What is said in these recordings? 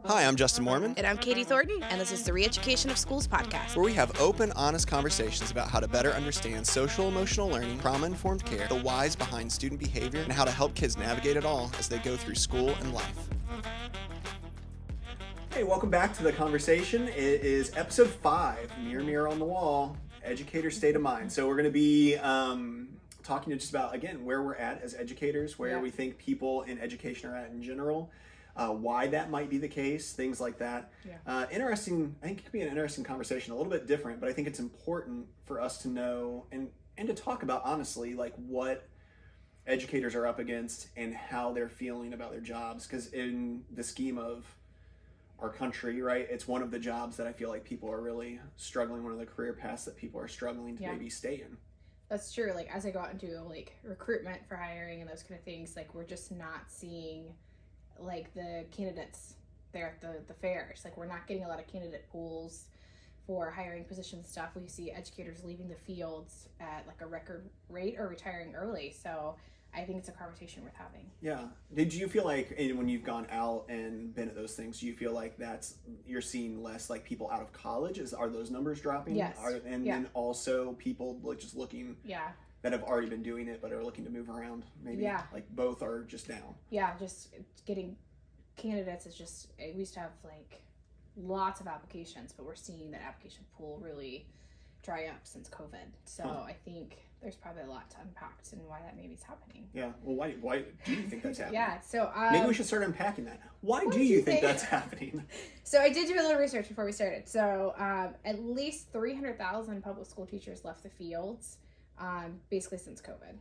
Hi, I'm Justin Mormon. And I'm Katie Thornton, and this is the Re-Education of Schools podcast, where we have open, honest conversations about how to better understand social-emotional learning, trauma-informed care, the whys behind student behavior, and how to help kids navigate it all as they go through school and life. Hey, welcome back to the conversation. It is episode 5, Mirror, Mirror on the Wall, Educator State of Mind. So we're going to be talking just about, again, where we're at as educators, where we think people in education are at in general, why that might be the case, things like that. Interesting. I think it could be an interesting conversation, a little bit different, but I think it's important for us to know and to talk about, honestly, like what educators are up against and how they're feeling about their jobs. Because in the scheme of our country, right, it's one of the jobs that I feel like people are really struggling, one of the career paths that people are struggling to maybe stay in. That's true. Like, as I go out and do like recruitment for hiring and those kind of things, like we're just not seeing like the candidates there at the fairs. Like, we're not getting a lot of candidate pools for hiring positions and stuff. We see educators leaving the fields at like a record rate or retiring early. So I think it's a conversation worth having. Yeah. Did you feel like when you've gone out and been at those things, do you feel like you're seeing less like people out of college? Are those numbers dropping? Yes. Then also people like just looking that have already been doing it but are looking to move around? Maybe like both are just down. Yeah, just getting candidates is just, we used to have like lots of applications, but we're seeing that application pool really dry up since COVID. So I think there's probably a lot to unpack and why that maybe is happening. Yeah. Well, why do you think that's happening? So maybe we should start unpacking that. Why do you think that's happening? So I did do a little research before we started. So at least 300,000 public school teachers left the fields basically since COVID.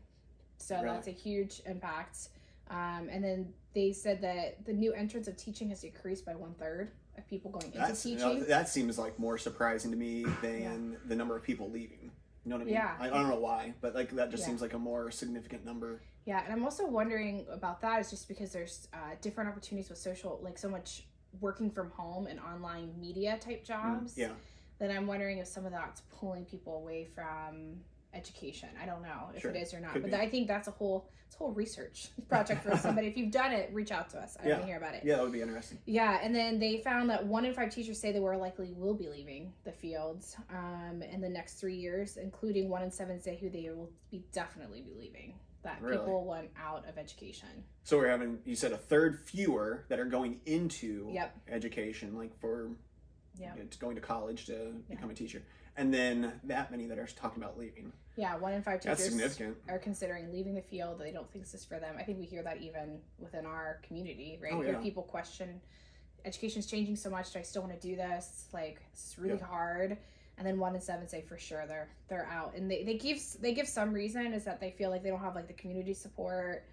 So that's a huge impact. And then they said that the new entrance of teaching has decreased by 1/3 of people going into teaching. That seems like more surprising to me than the number of people leaving. You know what I mean? Yeah. I don't know why, but like that just seems like a more significant number. Yeah, and I'm also wondering about that is just because there's different opportunities with social, like so much working from home and online media type jobs. Then I'm wondering if some of that's pulling people away from education. I don't know if it is or not, but I think that's a whole research project for somebody. If you've done it, reach out to us. I want to hear about it. Yeah, that would be interesting. Yeah, and then they found that 1 in 5 teachers say they will be leaving the fields in the next 3 years, including 1 in 7 say who they will definitely be leaving. That people want out of education. So we're having, you said, 1/3 fewer that are going into education, like for going to college to become a teacher. And then that many that are talking about leaving. Yeah, 1 in 5 teachers are considering leaving the field. They don't think this is for them. I think we hear that even within our community, right? We hear people question, education's changing so much. Do I still want to do this? Like, it's really hard. And then 1 in 7 say for sure they're out. And they give some reason is that they feel like they don't have like the community support,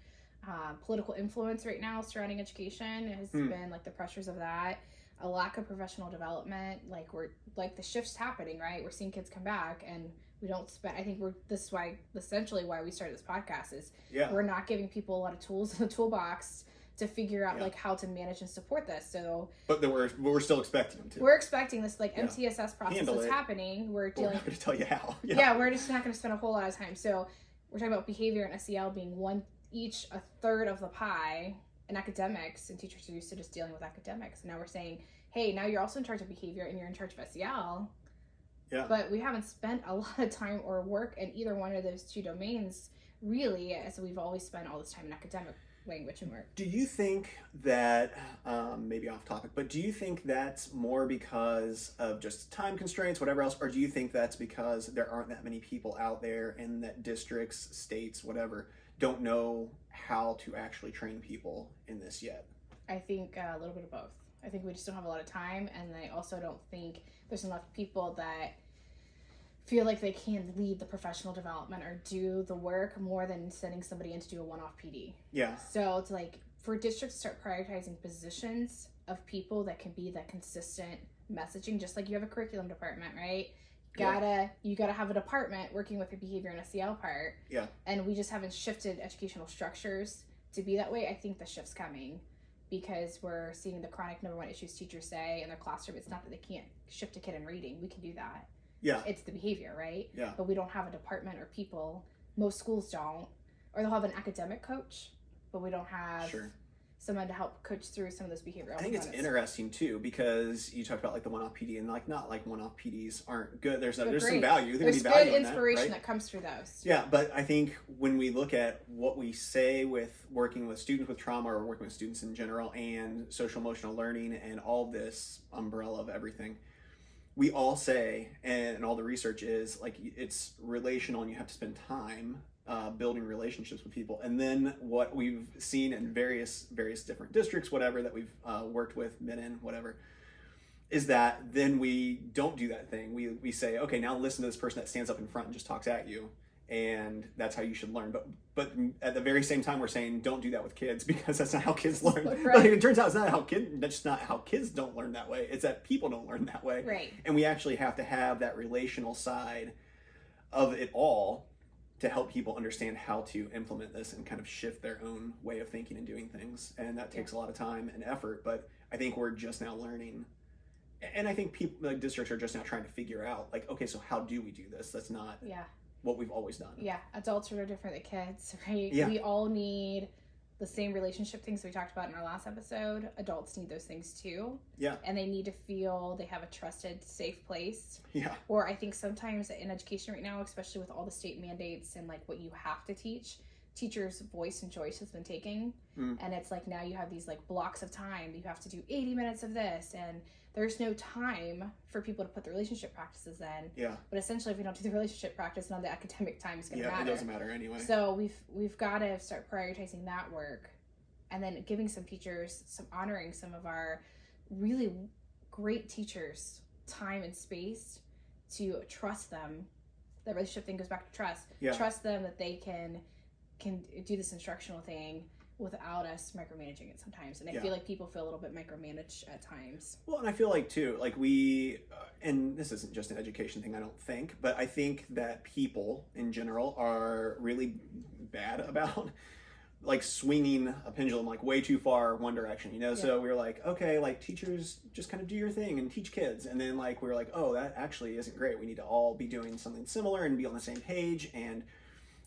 political influence right now surrounding education. It has been like the pressures of that. A lack of professional development, like the shift's happening, right? We're seeing kids come back and we don't spend, I think this is why, essentially why we started this podcast is we're not giving people a lot of tools in the toolbox to figure out like how to manage and support this. So, but we're still expecting them to. We're expecting this like MTSS process is happening. We're not going to tell you how. We're just not going to spend a whole lot of time. So we're talking about behavior and SEL being each a third of the pie. In academics, and teachers are used to just dealing with academics. And now we're saying, hey, now you're also in charge of behavior and you're in charge of SEL. Yeah. But we haven't spent a lot of time or work in either one of those two domains, really, as we've always spent all this time in academic language and work. Do you think that, maybe off topic, but do you think that's more because of just time constraints, whatever else, or do you think that's because there aren't that many people out there and that districts, states, whatever, don't know how to actually train people in this yet? I think a little bit of both. I think we just don't have a lot of time, and I also don't think there's enough people that feel like they can lead the professional development or do the work more than sending somebody in to do a one-off PD. Yeah. So it's like for districts to start prioritizing positions of people that can be that consistent messaging, just like you have a curriculum department, right? You gotta have a department working with the behavior and SEL part. Yeah. And we just haven't shifted educational structures to be that way. I think the shift's coming because we're seeing the chronic number 1 issues teachers say in their classroom. It's not that they can't shift a kid in reading. We can do that. Yeah. It's the behavior, right? Yeah. But we don't have a department or people. Most schools don't. Or they'll have an academic coach, but we don't have someone to help coach through some of those behavioral I think it's interesting too, because you talked about like the one-off PD, and like not like one-off PDs aren't good. There's some value. There's good inspiration that comes through those. Yeah, but I think when we look at what we say with working with students with trauma or working with students in general and social emotional learning and all this umbrella of everything, we all say, and all the research is like it's relational, and you have to spend time building relationships with people. And then what we've seen in various different districts, whatever, that we've worked with, been in, whatever, is that then we don't do that thing. We say, okay, now listen to this person that stands up in front and just talks at you, and that's how you should learn. But at the very same time, we're saying don't do that with kids, because that's not how kids learn. Right. Like, it turns out that's just not how kids don't learn that way. It's that people don't learn that way. Right. And we actually have to have that relational side of it all to help people understand how to implement this and kind of shift their own way of thinking and doing things. And that takes a lot of time and effort, but I think we're just now learning. And I think people, like districts, are just now trying to figure out, like, okay, so how do we do this? That's not what we've always done. Yeah, adults are no different than kids, right? Yeah. We all need the same relationship things we talked about in our last episode. Adults need those things too. Yeah. And they need to feel they have a trusted, safe place. Yeah. Or I think sometimes in education right now, especially with all the state mandates and like what you have to teach, teachers' voice and choice has been taken. And it's like now you have these like blocks of time. You have to do 80 minutes of this, and there's no time for people to put the relationship practices in. Yeah. But essentially, if we don't do the relationship practice, none of the academic time is going to matter. Yeah, it doesn't matter anyway. So we've got to start prioritizing that work, and then giving some teachers, honoring some of our really great teachers time and space to trust them. The relationship thing goes back to trust. Yeah. Trust them that they can do this instructional thing without us micromanaging it sometimes. And I feel like people feel a little bit micromanaged at times. Well, and I feel like too, like we, and this isn't just an education thing, I don't think, but I think that people in general are really bad about like swinging a pendulum like way too far one direction, you know? So we were like, okay, like teachers just kind of do your thing and teach kids. And then like, we were like, oh, that actually isn't great. We need to all be doing something similar and be on the same page and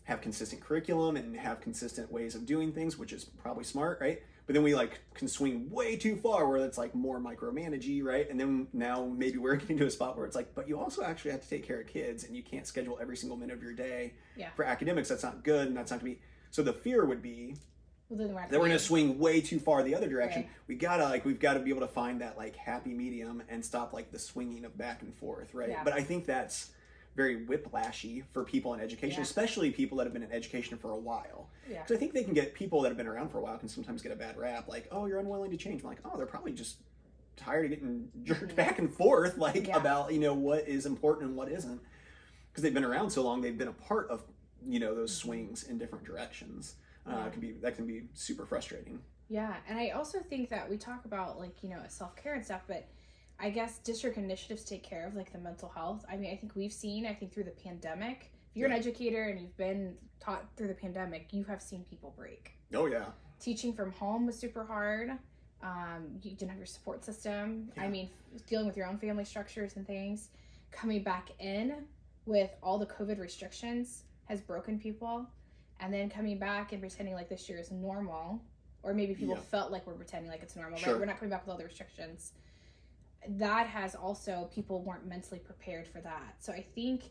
have consistent curriculum and have consistent ways of doing things, which is probably smart, right? But then we like can swing way too far where it's like more micromanagey, right? And then now maybe we're getting to a spot where it's like, but you also actually have to take care of kids, and you can't schedule every single minute of your day for academics. That's not good, and that's not gonna be. So the fear would be that we're gonna swing way too far the other direction. Right. We've got to be able to find that like happy medium and stop like the swinging of back and forth, right? Yeah. But I think that's very whiplashy for people in education, especially people that have been in education for a while. Yeah. Because I think they can get, people that have been around for a while can sometimes get a bad rap, like, oh, you're unwilling to change. I'm like, oh, they're probably just tired of getting jerked back and forth, like about, you know, what is important and what isn't. Because they've been around so long, they've been a part of, you know, those swings in different directions. That can be super frustrating. Yeah, and I also think that we talk about like, you know, self-care and stuff, but I guess district initiatives take care of like the mental health. I mean, I think we've seen, through the pandemic, if you're an educator and you've been taught through the pandemic, you have seen people break. Oh yeah. Teaching from home was super hard. You didn't have your support system. Yeah. I mean, dealing with your own family structures and things. Coming back in with all the COVID restrictions has broken people. And then coming back and pretending like this year is normal. Or maybe people felt like we're pretending like it's normal. Sure. Right? We're not coming back with all the restrictions. That has also, people weren't mentally prepared for that. So I think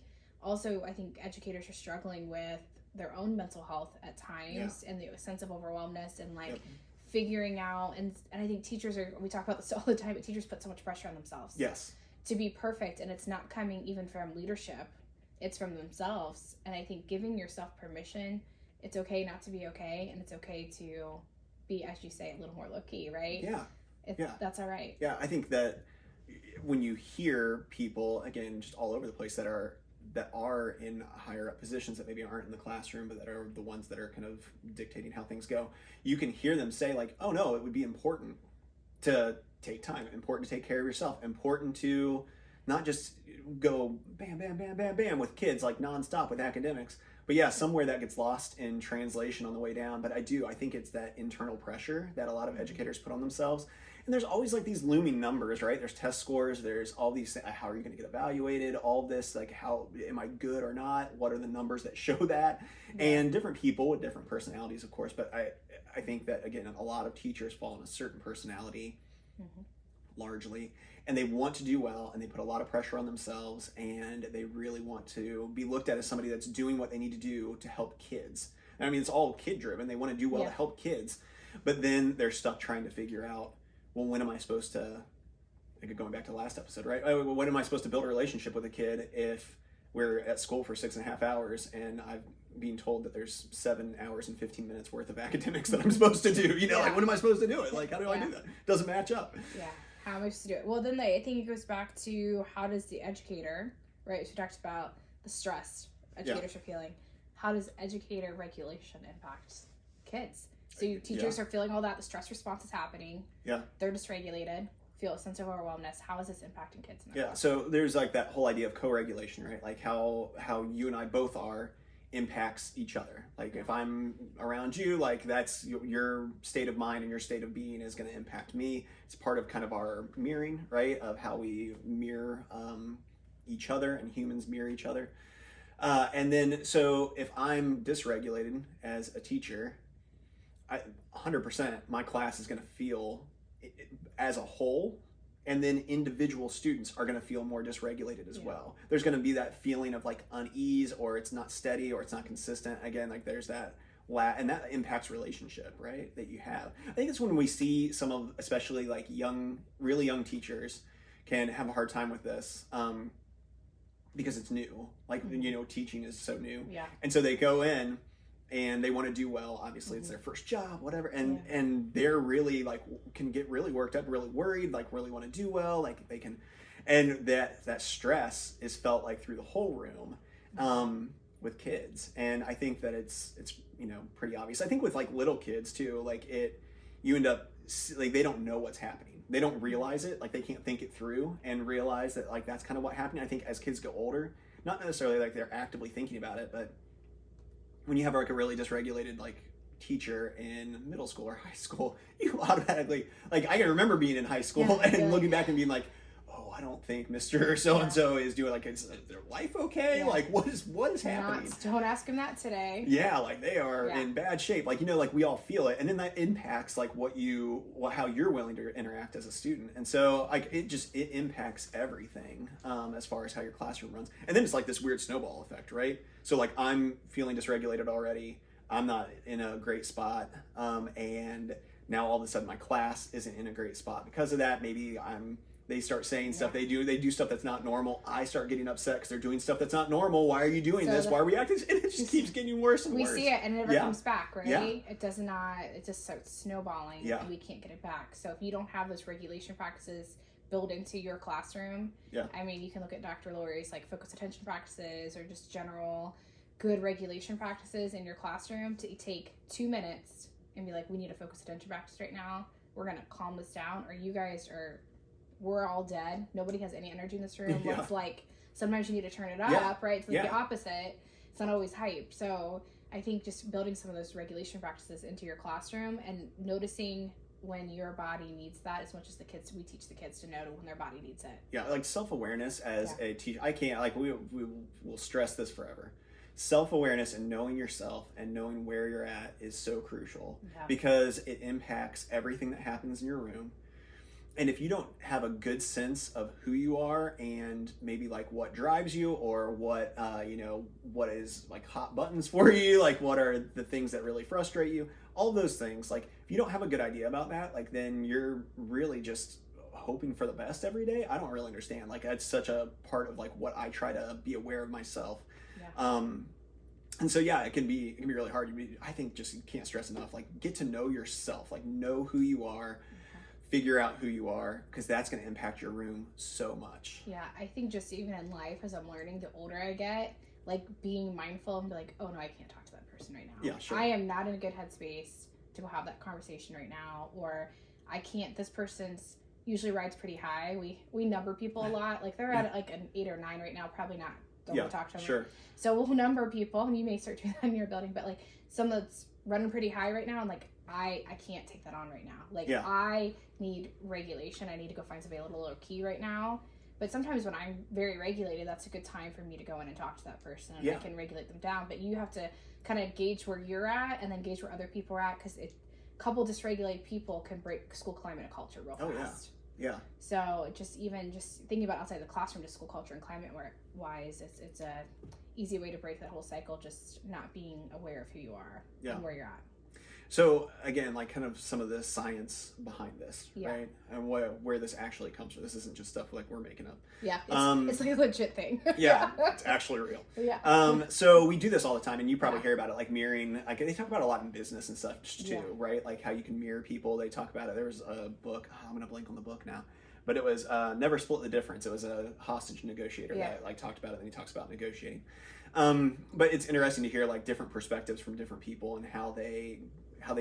educators are struggling with their own mental health at times and the sense of overwhelmness and like figuring out, and I think teachers we talk about this all the time, but teachers put so much pressure on themselves. Yes. To be perfect, and it's not coming even from leadership, it's from themselves. And I think giving yourself permission, it's okay not to be okay, and it's okay to be, as you say, a little more low-key, right? Yeah. That's all right. Yeah, I think that when you hear people, again, just all over the place that are in higher up positions that maybe aren't in the classroom, but that are the ones that are kind of dictating how things go, you can hear them say like, oh no, it would be important to take time, important to take care of yourself, important to not just go bam, bam, bam, bam, bam with kids like nonstop with academics. But yeah, somewhere that gets lost in translation on the way down. But I think it's that internal pressure that a lot of educators put on themselves. And there's always like these looming numbers, right? There's test scores, there's all these, how are you going to get evaluated? All this, like, how am I good or not? What are the numbers that show that? Yeah. And different people with different personalities, of course. But I think that, again, a lot of teachers fall in a certain personality, largely, and they want to do well, and they put a lot of pressure on themselves, and they really want to be looked at as somebody that's doing what they need to do to help kids. And I mean, it's all kid driven. They want to do well to help kids, but then they're stuck trying to figure out, well, when am I supposed to, like going back to the last episode, right? When am I supposed to build a relationship with a kid if we're at school for 6.5 hours and I'm being told that there's 7 hours and 15 minutes worth of academics that I'm supposed to do? You know, like, when am I supposed to do it? Like, how do I do that? Doesn't match up. Yeah. How am I supposed to do it? Well, then I think it goes back to, how does the educator, right? So we talked about the stress educators are feeling. How does educator regulation impact kids? So teachers are feeling all that. The stress response is happening. Yeah. They're dysregulated, feel a sense of overwhelmness. How is this impacting kids in their class? So there's like that whole idea of co-regulation, right? Like how you and I both are impacts each other. Like if I'm around you, like that's your state of mind and your state of being is going to impact me. It's part of kind of our mirroring, right? Of how we mirror each other, and humans mirror each other. And then, so if I'm dysregulated as a teacher, 100% my class is going to feel as a whole, and then individual students are going to feel more dysregulated as well. There's going to be that feeling of like unease, or it's not steady, or it's not consistent. Again, like there's that and that impacts relationship, right, that you have. I think it's when we see some of, especially like really young teachers can have a hard time with this, because it's new. Like, you know, teaching is so new. Yeah. And so they go in and they want to do well. Obviously, it's their first job, whatever. And they're really like, can get really worked up, really worried, like really want to do well. Like they can, and that stress is felt like through the whole room with kids. And I think that it's, you know, pretty obvious. I think with like little kids too, like you end up, like they don't know what's happening. They don't realize it, like they can't think it through and realize that like that's kind of what happened. I think as kids go older, not necessarily like they're actively thinking about it, but when you have like a really dysregulated like teacher in middle school or high school, you automatically, like I can remember being in high school and looking back and being like, oh, I don't think Mr. So-and-so is doing, like, is their life okay? Yeah. Like, what is happening? Don't ask him that today. Yeah, like, they are in bad shape. Like, you know, like, we all feel it. And then that impacts, like, how you're willing to interact as a student. And so, like, it impacts everything as far as how your classroom runs. And then it's, like, this weird snowball effect, right? So, like, I'm feeling dysregulated already. I'm not in a great spot. And now all of a sudden my class isn't in a great spot because of that. Maybe they start saying stuff, they do stuff that's not normal. I start getting upset because they're doing stuff that's not normal. Why are you doing this? Why are we acting? And it just keeps getting worse and worse. We see it and it never comes back, right? Yeah. It just starts snowballing and we can't get it back. So if you don't have those regulation practices built into your classroom, I mean, you can look at Dr. Lori's like focus attention practices or just general good regulation practices in your classroom to take 2 minutes and be like, we need a focus attention practice right now. We're going to calm this down, or you guys we're all dead. Nobody has any energy in this room. Yeah. It's like, sometimes you need to turn it up, right? It's like the opposite. It's not always hype. So I think just building some of those regulation practices into your classroom and noticing when your body needs that as much as we teach the kids to know when their body needs it. Yeah, like self-awareness as a teacher. I can't, like, we will stress this forever. Self-awareness and knowing yourself and knowing where you're at is so crucial because it impacts everything that happens in your room. And if you don't have a good sense of who you are and maybe like what drives you or what, what is like hot buttons for you, like what are the things that really frustrate you, all those things, like if you don't have a good idea about that, like then you're really just hoping for the best every day. I don't really understand. Like that's such a part of like what I try to be aware of myself. Yeah. And so, it can be really hard. I think just you can't stress enough, like get to know yourself, like know who you are. Figure out who you are, because that's going to impact your room so much. Yeah, I think just even in life, as I'm learning, the older I get, like being mindful and be like, oh no, I can't talk to that person right now. Yeah, sure. I am not in a good headspace to have that conversation right now, or I can't. This person's usually rides pretty high. We number people a lot. Like they're at like an 8 or 9 right now. Probably not. Don't want to talk to them. Sure. So we'll number people, and you may start doing that in your building, but like some that's running pretty high right now, and like I can't take that on right now. Like I need regulation. I need to go find somebody a little low key right now. But sometimes when I'm very regulated, that's a good time for me to go in and talk to that person and I can regulate them down. But you have to kind of gauge where you're at and then gauge where other people are at, because couple dysregulated people can break school climate and culture real fast. Yeah. So just thinking about outside the classroom, just school culture and climate wise, it's a easy way to break that whole cycle, just not being aware of who you are and where you're at. So again, like kind of some of the science behind this, right? And where this actually comes from. This isn't just stuff like we're making up. Yeah, it's like a legit thing. Yeah, it's actually real. Yeah. So we do this all the time, and you probably hear about it, like mirroring. Like they talk about it a lot in business and stuff too, right? Like how you can mirror people. They talk about it. There was a book. I'm gonna blank on the book now, but it was Never Split the Difference. It was a hostage negotiator that like talked about it, and he talks about negotiating. But it's interesting to hear like different perspectives from different people and how they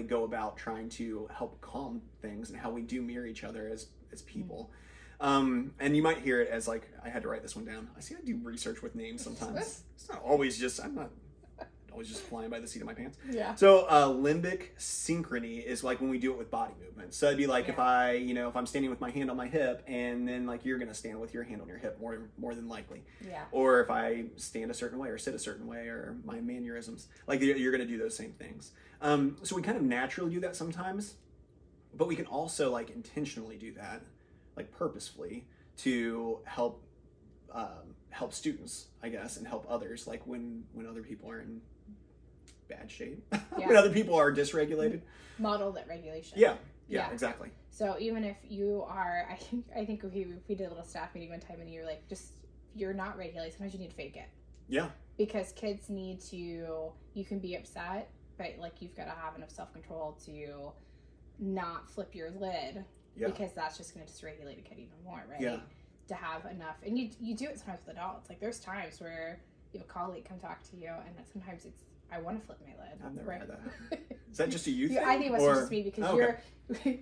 go about trying to help calm things and how we do mirror each other as people. And you might hear it as like, I had to write this one down. I do research with names sometimes. It's not always just, I'm not always just flying by the seat of my pants. Yeah. So limbic synchrony is like when we do it with body movement. So it'd be like if I'm standing with my hand on my hip and then like you're going to stand with your hand on your hip more than likely. Yeah. Or if I stand a certain way or sit a certain way or my mannerisms, like you're going to do those same things. So we kind of naturally do that sometimes, but we can also like intentionally do that, like purposefully, to help students, I guess, and help others, like when other people are in bad shape, when other people are dysregulated. Model that regulation. Yeah, exactly. So even if you are, I think we did a little staff meeting one time and you're like, you're not regulated, sometimes you need to fake it. Yeah. Because kids you can be upset, but like you've got to have enough self-control to not flip your lid, because that's just going to dysregulate a kid even more, right? Yeah. To have enough, and you do it sometimes with adults. Like there's times where you have a colleague come talk to you, and sometimes I want to flip my lid. I've never had that. Is that just a you thing? I think it's just me because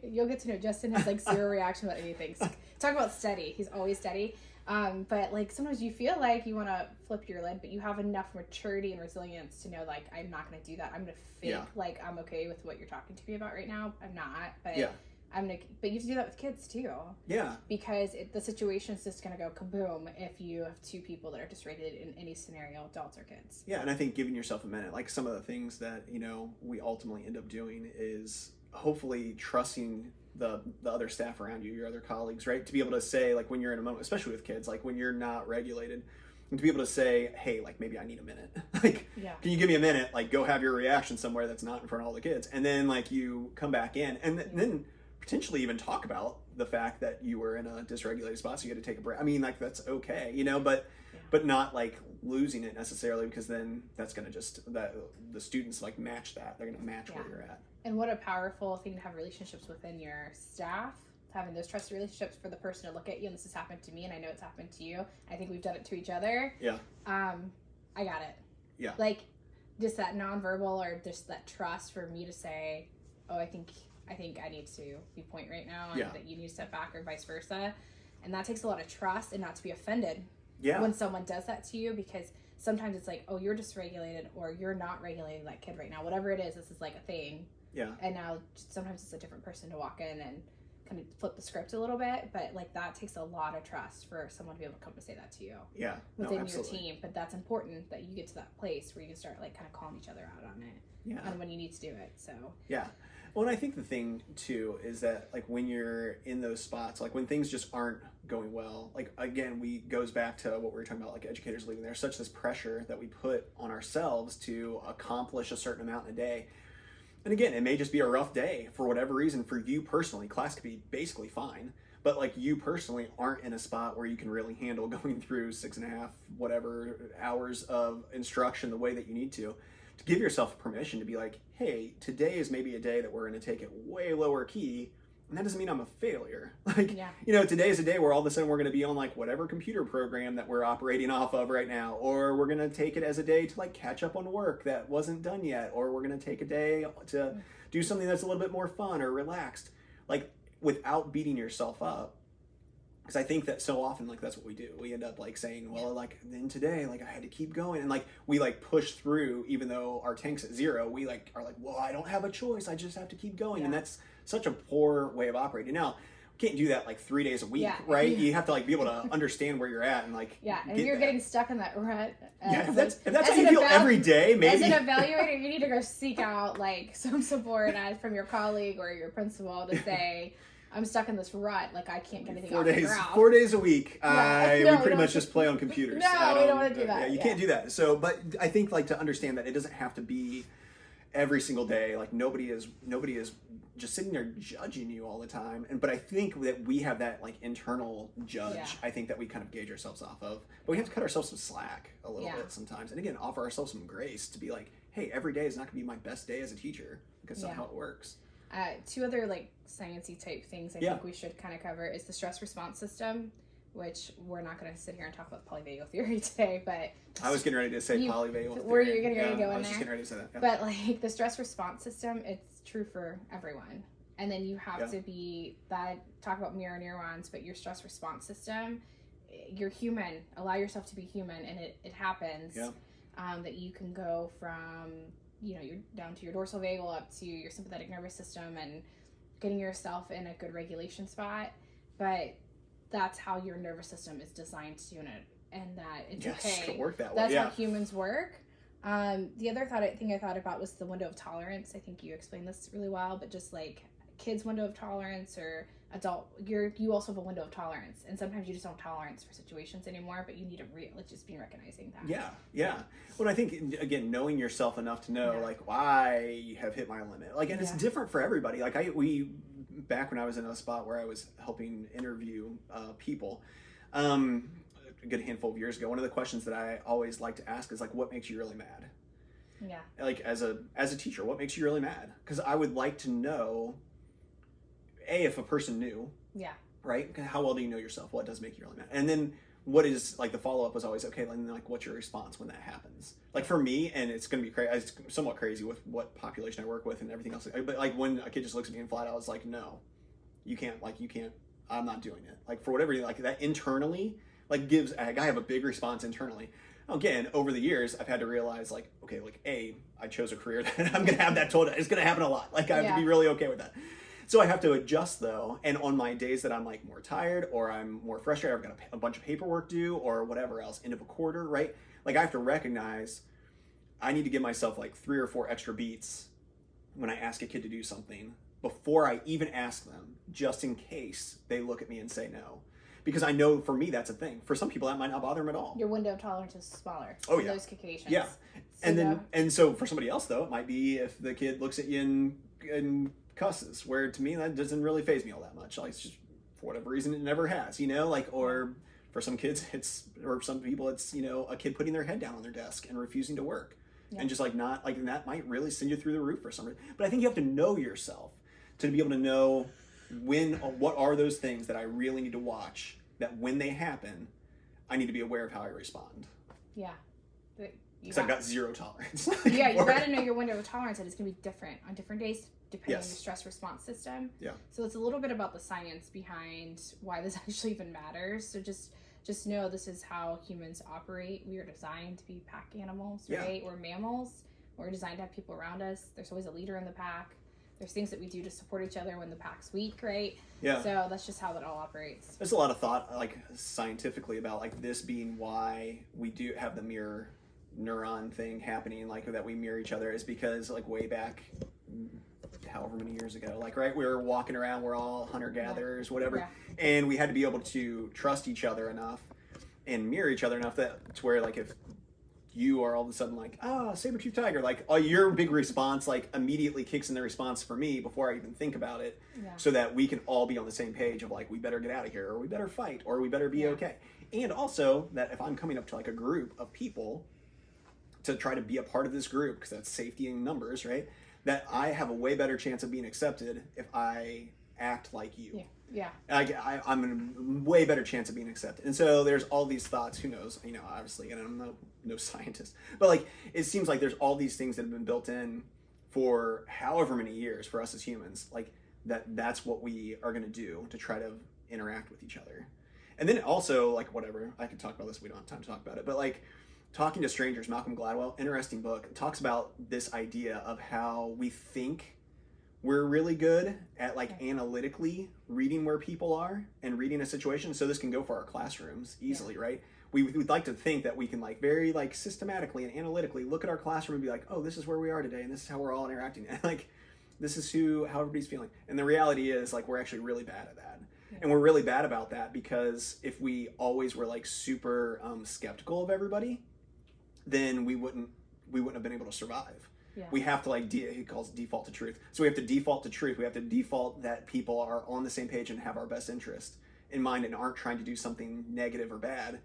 you'll get to know Justin has like zero reaction about anything. So, talk about steady. He's always steady. But like sometimes you feel like you want to flip your lid, but you have enough maturity and resilience to know like I'm not going to do that. I'm going to fake like I'm okay with what you're talking to me about right now. I'm not, but but you have to do that with kids too. Yeah. Because the situation's just going to go kaboom if you have two people that are dysregulated in any scenario, adults or kids. Yeah, and I think giving yourself a minute, like some of the things that, we ultimately end up doing is hopefully trusting the other staff around you, your other colleagues, right? To be able to say, like when you're in a moment, especially with kids, like when you're not regulated, and to be able to say, hey, like maybe I need a minute. Like, can you give me a minute? Like go have your reaction somewhere that's not in front of all the kids. And then like you come back in and then potentially even talk about the fact that you were in a dysregulated spot, so you had to take a break. I mean, like that's okay, but not like losing it necessarily, because then that's going to the students like match that. They're going to match where you're at. And what a powerful thing to have relationships within your staff, having those trusted relationships for the person to look at you. And this has happened to me, and I know it's happened to you. I think we've done it to each other. Yeah. I got it. Yeah. Like just that nonverbal or just that trust for me to say, oh, I think I need to be point right now, and that you need to step back, or vice versa. And that takes a lot of trust, and not to be offended when someone does that to you, because sometimes it's like, oh, you're dysregulated, or you're not regulating that kid right now. Whatever it is, this is like a thing. Yeah. And now sometimes it's a different person to walk in and kind of flip the script a little bit, but like that takes a lot of trust for someone to be able to come to say that to you. Yeah. Within your team. But that's important that you get to that place where you can start like kind of calling each other out on it. Yeah. And when you need to do it. So. Yeah. Well, and I think the thing too is that like when you're in those spots, like when things just aren't going well, like again, goes back to what we were talking about, like educators leaving. There's such this pressure that we put on ourselves to accomplish a certain amount in a day. And again, it may just be a rough day for whatever reason for you personally. Class could be basically fine, but like you personally aren't in a spot where you can really handle going through 6.5 whatever hours of instruction the way that you need to give yourself permission to be like, hey, today is maybe a day that we're going to take it way lower key. And that doesn't mean I'm a failure. Like, today is a day where all of a sudden we're going to be on like whatever computer program that we're operating off of right now. Or we're going to take it as a day to like catch up on work that wasn't done yet. Or we're going to take a day to do something that's a little bit more fun or relaxed. Like without beating yourself up. Because I think that so often, like, that's what we do. We end up, like, saying, well, like, then today, like, I had to keep going. And, like, we, like, push through, even though our tank's at 0. We, like, are like, well, I don't have a choice. I just have to keep going. And that's such a poor way of operating. Now, can't do that like 3 days a week, right? You have to like be able to understand where you're at and like and if you're getting stuck in that rut. If that's how you feel every day, maybe. As an evaluator, you need to go seek out like some support from your colleague or your principal to say, I'm stuck in this rut, like I can't get anything off the ground. 4 days a week, we pretty much just play on computers. No, we don't want to do that. Yeah, you can't do that. So, but I think like to understand that it doesn't have to be every single day. Like nobody is just sitting there judging you all the time. But I think that we have that like internal judge. Yeah. I think that we kind of gauge ourselves off of. But we have to cut ourselves some slack a little bit sometimes. And again, offer ourselves some grace to be like, hey, every day is not going to be my best day as a teacher because that's not how it works. Two other like sciencey type things I think we should kind of cover is the stress response system, which we're not going to sit here and talk about polyvagal theory today, but I was getting ready to say polyvagal theory. Were you getting ready to go in there? I was just getting ready to say that. Yeah. But like the stress response system, it's true for everyone. And then you have to be talk about mirror neurons, but your stress response system, you're human. Allow yourself to be human, and it happens. Yeah. That you can go from you're down to your dorsal vagal up to your sympathetic nervous system and getting yourself in a good regulation spot. But that's how your nervous system is designed to do it, and that it's okay. To work that way. That's how humans work. The other thing I thought about was the window of tolerance. I think you explained this really well, but just like kids' window of tolerance or adult, you also have a window of tolerance, and sometimes you just don't have tolerance for situations anymore, but you need to just be recognizing that. Yeah. Well, I think again, knowing yourself enough to know like why you have hit my limit, like, and it's different for everybody. Like back when I was in a spot where I was helping interview people, a good handful of years ago, one of the questions that I always like to ask is like, what makes you really mad? Yeah. Like as a teacher, what makes you really mad? Because I would like to know. If a person knew, right? How well do you know yourself? What does make you really mad? And then what is like the follow up was always okay. And then like, what's your response when that happens? Like for me, and it's gonna be crazy. It's somewhat crazy with what population I work with and everything else. But like when a kid just looks at me and flat, I was like, no, you can't. Like you can't. I'm not doing it. Like for whatever, like that internally, like gives. I have a big response internally. Again, over the years, I've had to realize like, okay, like I chose a career that I'm gonna have that told. It's gonna happen a lot. Like I have to be really okay with that. So I have to adjust though, and on my days that I'm like more tired or I'm more frustrated, I've got a bunch of paperwork due or whatever else, end of a quarter, right? Like I have to recognize I need to give myself like 3 or 4 extra beats when I ask a kid to do something before I even ask them, just in case they look at me and say no. Because I know for me that's a thing. For some people that might not bother them at all. Your window of tolerance is smaller. Oh yeah. Those occasions. Yeah. And so for somebody else though, it might be if the kid looks at you and cusses, where to me that doesn't really faze me all that much. Like it's just for whatever reason it never has, like, or for some kids or some people it's a kid putting their head down on their desk and refusing to work and just like not like, and that might really send you through the roof for some reason. But I think you have to know yourself to be able to know what are those things that I really need to watch, that when they happen I need to be aware of how I respond. Because I've got zero tolerance. You got to know your window of tolerance, and it's going to be different on different days depending on your stress response system. Yeah. So it's a little bit about the science behind why this actually even matters. So just know this is how humans operate. We are designed to be pack animals, right? We're mammals. We're designed to have people around us. There's always a leader in the pack. There's things that we do to support each other when the pack's weak, right? Yeah. So that's just how that all operates. There's a lot of thought, like scientifically, about like this being why we do have the mirror neuron thing happening, like that we mirror each other, is because like way back however many years ago, like right, we were walking around, we're all hunter-gatherers, whatever, and we had to be able to trust each other enough and mirror each other enough that to where like if you are all of a sudden like, saber-toothed tiger, like your big response like immediately kicks in the response for me before I even think about it, so that we can all be on the same page of like, we better get out of here, or we better fight, or we better be okay. And also that if I'm coming up to like a group of people to try to be a part of this group, because that's safety in numbers, right? That I have a way better chance of being accepted if I act like you. I'm in a way better chance of being accepted. And so there's all these thoughts, who knows, obviously, and I'm no scientist, but like, it seems like there's all these things that have been built in for however many years for us as humans, like that's what we are going to do to try to interact with each other. And then also like, whatever, I could talk about this, we don't have time to talk about it, but like, Talking to Strangers, Malcolm Gladwell, interesting book, talks about this idea of how we think we're really good at like analytically reading where people are and reading a situation. So this can go for our classrooms easily, right? We'd like to think that we can like very like systematically and analytically look at our classroom and be like, oh, this is where we are today and this is how we're all interacting. And like, this is how everybody's feeling. And the reality is like, we're actually really bad at that. And we're really bad about that because if we always were like super skeptical of everybody, then we wouldn't have been able to survive. Yeah. We have to like, he calls it default to truth. So we have to default to truth. We have to default that people are on the same page and have our best interest in mind and aren't trying to do something negative or bad,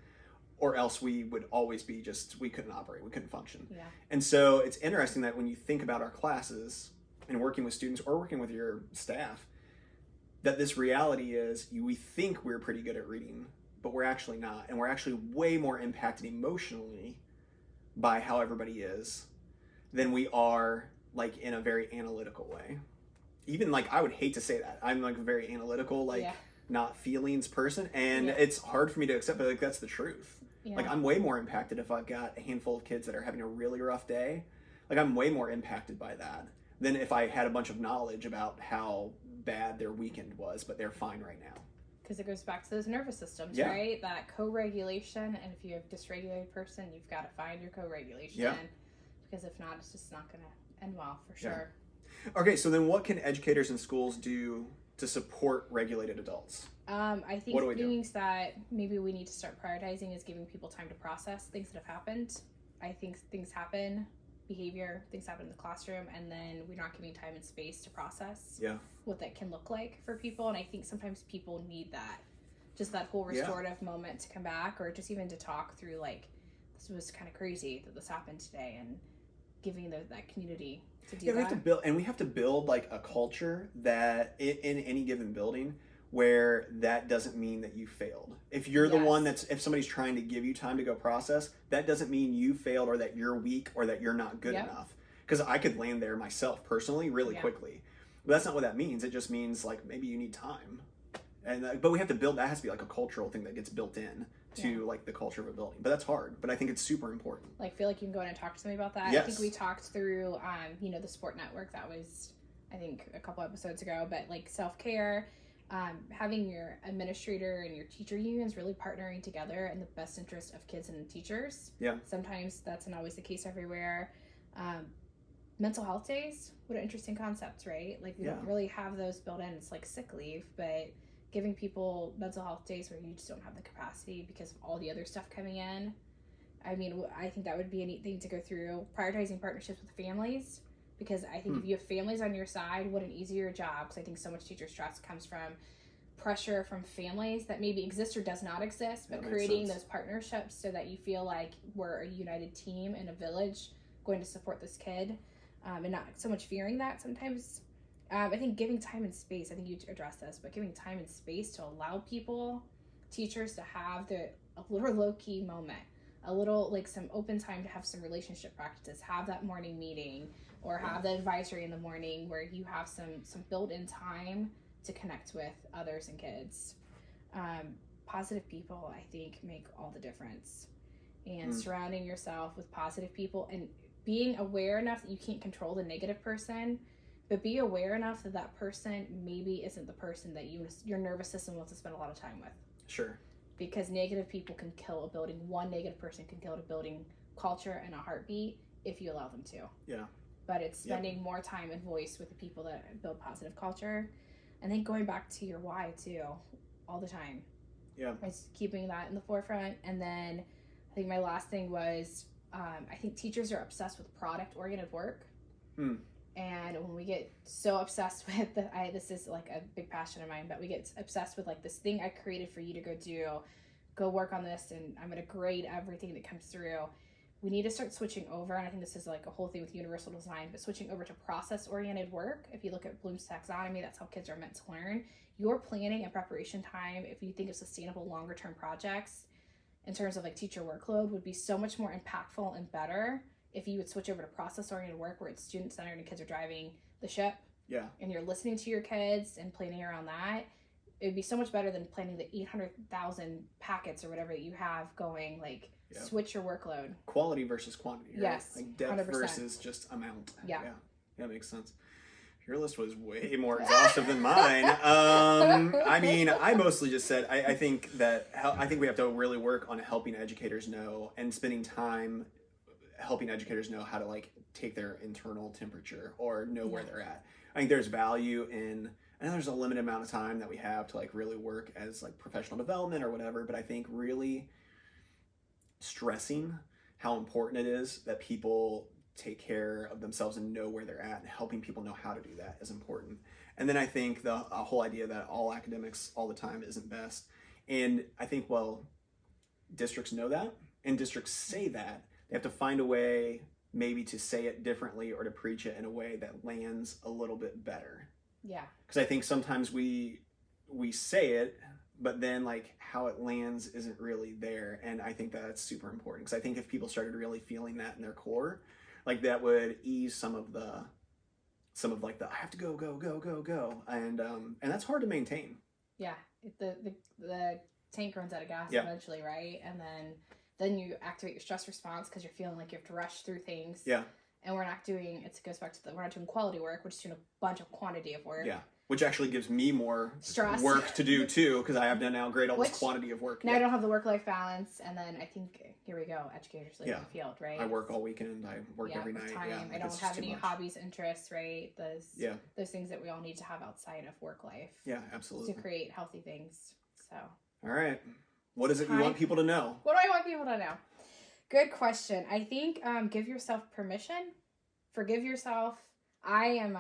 or else we would always be we couldn't operate, we couldn't function. Yeah. And so it's interesting that when you think about our classes and working with students or working with your staff, that this reality is we think we're pretty good at reading, but we're actually not. And we're actually way more impacted emotionally by how everybody is than we are like in a very analytical way. Even like, I would hate to say that. I'm like a very analytical, like not feelings person. And it's hard for me to accept, but like that's the truth. Yeah. Like I'm way more impacted if I've got a handful of kids that are having a really rough day. Like I'm way more impacted by that than if I had a bunch of knowledge about how bad their weekend was, but they're fine right now. Because it goes back to those nervous systems, right? That co-regulation, and if you have a dysregulated person, you've got to find your co-regulation. Yeah. Because if not, it's just not going to end well, for sure. Yeah. Okay, so then what can educators in schools do to support regulated adults? I think things that maybe we need to start prioritizing is giving people time to process things that have happened. I think things happen, things happen in the classroom, and then we're not giving time and space to process what that can look like for people. And I think sometimes people need that, just that whole restorative moment to come back, or just even to talk through like, this was kind of crazy that this happened today, and giving that community to do that. We have to build like a culture that in any given building where that doesn't mean that you failed. If you're the one if somebody's trying to give you time to go process, that doesn't mean you failed or that you're weak or that you're not good enough. Because I could land there myself personally really quickly. But that's not what that means. It just means like maybe you need time. And but we have to build, that has to be like a cultural thing that gets built in to like the culture of a building. But that's hard, but I think it's super important. Like feel like you can go in and talk to somebody about that. Yes. I think we talked through the Sport Network, that was I think a couple episodes ago, but like self-care, having your administrator and your teacher unions really partnering together in the best interest of kids and teachers. Yeah. Sometimes that's not always the case everywhere. Mental health days, what an interesting concept, right? Like we don't really have those built in. It's like sick leave, but giving people mental health days where you just don't have the capacity because of all the other stuff coming in. I mean, I think that would be a neat thing to go through. Prioritizing partnerships with families, because I think if you have families on your side, what an easier job. Because I think so much teacher stress comes from pressure from families that maybe exist or does not exist, but creating those partnerships so that you feel like we're a united team in a village going to support this kid, and not so much fearing that sometimes. I think giving time and space, I think you addressed this, but giving time and space to allow teachers to have a little low-key moment, a little like some open time to have some relationship practices, have that morning meeting, or have the advisory in the morning where you have some built-in time to connect with others and kids. Positive people, I think, make all the difference. And surrounding yourself with positive people and being aware enough that you can't control the negative person, but be aware enough that that person maybe isn't the person that your nervous system wants to spend a lot of time with. Sure. Because negative people can kill a building. One negative person can kill a building culture and a heartbeat if you allow them to. Yeah. But it's spending more time and voice with the people that build positive culture. And then going back to your why too, all the time. Yeah. It's keeping that in the forefront. And then I think my last thing was, I think teachers are obsessed with product-oriented work. And when we get so obsessed with this is like a big passion of mine, but we get obsessed with like this thing I created for you to go work on this, and I'm going to grade everything that comes through. We need to start switching over, and I think this is like a whole thing with universal design, but switching over to process-oriented work. If you look at Bloom's taxonomy, that's how kids are meant to learn. Your planning and preparation time, if you think of sustainable longer-term projects in terms of like teacher workload, would be so much more impactful and better if you would switch over to process-oriented work where it's student-centered and kids are driving the ship. Yeah. And you're listening to your kids and planning around that. It would be so much better than planning the 800,000 packets or whatever that you have going. Like, switch your workload. Quality versus quantity, right? Yes, like depth 100%. Versus just amount. Yeah. That makes sense. Your list was way more exhaustive than mine. I mean, I mostly just said, I think we have to really work on helping educators know and spending time helping educators know how to like take their internal temperature or know where they're at. I think there's value in, I know there's a limited amount of time that we have to like really work as like professional development or whatever, but I think really stressing how important it is that people take care of themselves and know where they're at, and helping people know how to do that is important. And then I think the whole idea that all academics all the time isn't best. And I think, well, districts know that, and districts say that. They have to find a way maybe to say it differently or to preach it in a way that lands a little bit better. Yeah. Because I think sometimes we say it, but then like how it lands isn't really there. And I think that's super important, because I think if people started really feeling that in their core, like that would ease some of like the I have to go, and that's hard to maintain. Yeah, the tank runs out of gas eventually, right? And then you activate your stress response because you're feeling like you have to rush through things. Yeah. And we're not doing quality work. We're just doing a bunch of quantity of work. Yeah. Which actually gives me more stress work to do too, because I have to now grade all this quantity of work. Now I don't have the work-life balance, and then I think here we go, educators live in the field, right? I work all weekend. I work every night. Time. Yeah, I don't have any hobbies, interests, right? Those things that we all need to have outside of work life. Yeah, absolutely. To create healthy things. So. All right. What is it you want people to know? What do I want people to know? Good question. I think give yourself permission. Forgive yourself. I'm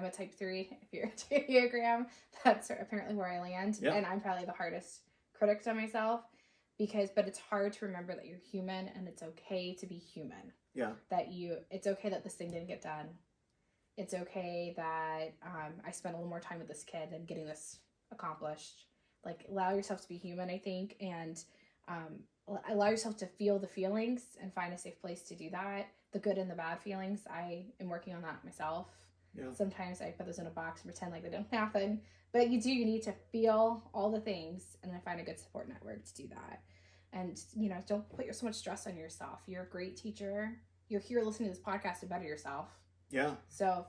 a type 3, if you're a Enneagram. That's apparently where I land. Yep. And I'm probably the hardest critic to myself, but it's hard to remember that you're human and it's okay to be human. Yeah. It's okay that this thing didn't get done. It's okay that I spent a little more time with this kid and getting this accomplished. Like, allow yourself to be human, I think, and allow yourself to feel the feelings and find a safe place to do that. The good and the bad feelings. I am working on that myself. Yeah. Sometimes I put those in a box and pretend like they don't happen. But you need to feel all the things and then find a good support network to do that. And, don't put so much stress on yourself. You're a great teacher. You're here listening to this podcast to better yourself. Yeah. So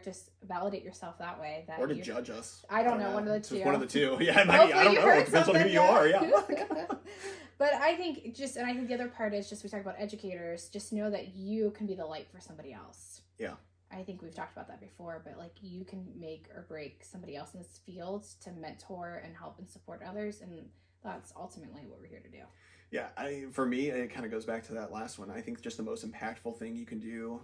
just validate yourself that way. Or to judge us. I don't know, one of the two. Just one of the two. Yeah, I don't know. It depends on who you are. Yeah. But I think the other part is we talk about educators, just know that you can be the light for somebody else. Yeah. I think we've talked about that before, but like you can make or break somebody else in this field to mentor and help and support others. And that's ultimately what we're here to do. Yeah. For me, it kind of goes back to that last one. I think just the most impactful thing you can do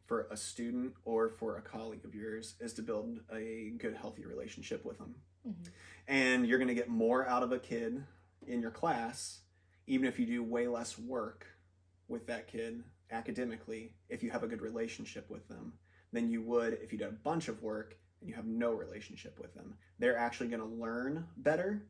for a student or for a colleague of yours is to build a good, healthy relationship with them. Mm-hmm. And you're going to get more out of a kid in your class, even if you do way less work with that kid academically, if you have a good relationship with them, than you would if you did a bunch of work and you have no relationship with them. They're actually going to learn better,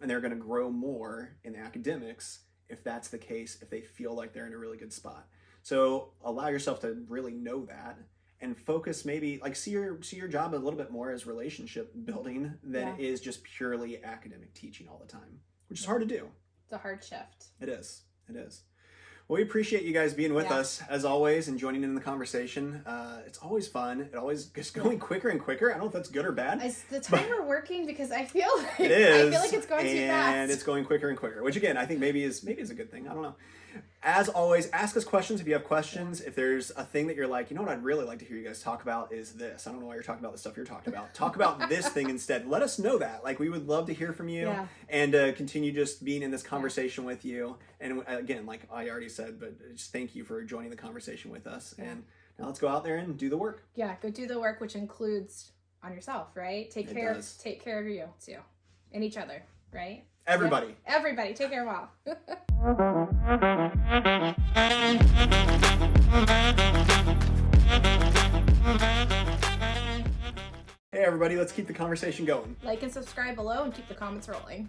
and they're going to grow more in academics if that's the case, if they feel like they're in a really good spot. So allow yourself to really know that and focus, maybe like see your job a little bit more as relationship building than it is just purely academic teaching all the time, which is hard to do. It's a hard shift. It is. Well, we appreciate you guys being with us as always and joining in the conversation. It's always fun. It always gets going quicker and quicker. I don't know if that's good or bad. Is the timer working? Because I feel like it is. I feel like it's going too fast. And it's going quicker and quicker, which again, I think maybe is a good thing. I don't know. As always, ask us questions if you have questions. If there's a thing that you're like, what I'd really like to hear you guys talk about is this. I don't know why you're talking about the stuff you're talking about. Talk about this thing instead. Let us know that. Like, we would love to hear from you and continue just being in this conversation with you. And again, like I already said, but just thank you for joining the conversation with us. Yeah. And now let's go out there and do the work. Yeah, go do the work, which includes on yourself, right? Take care of you too, and each other, right? Everybody. Yep. Everybody. Take care of all. Hey, everybody. Let's keep the conversation going. Like and subscribe below and keep the comments rolling.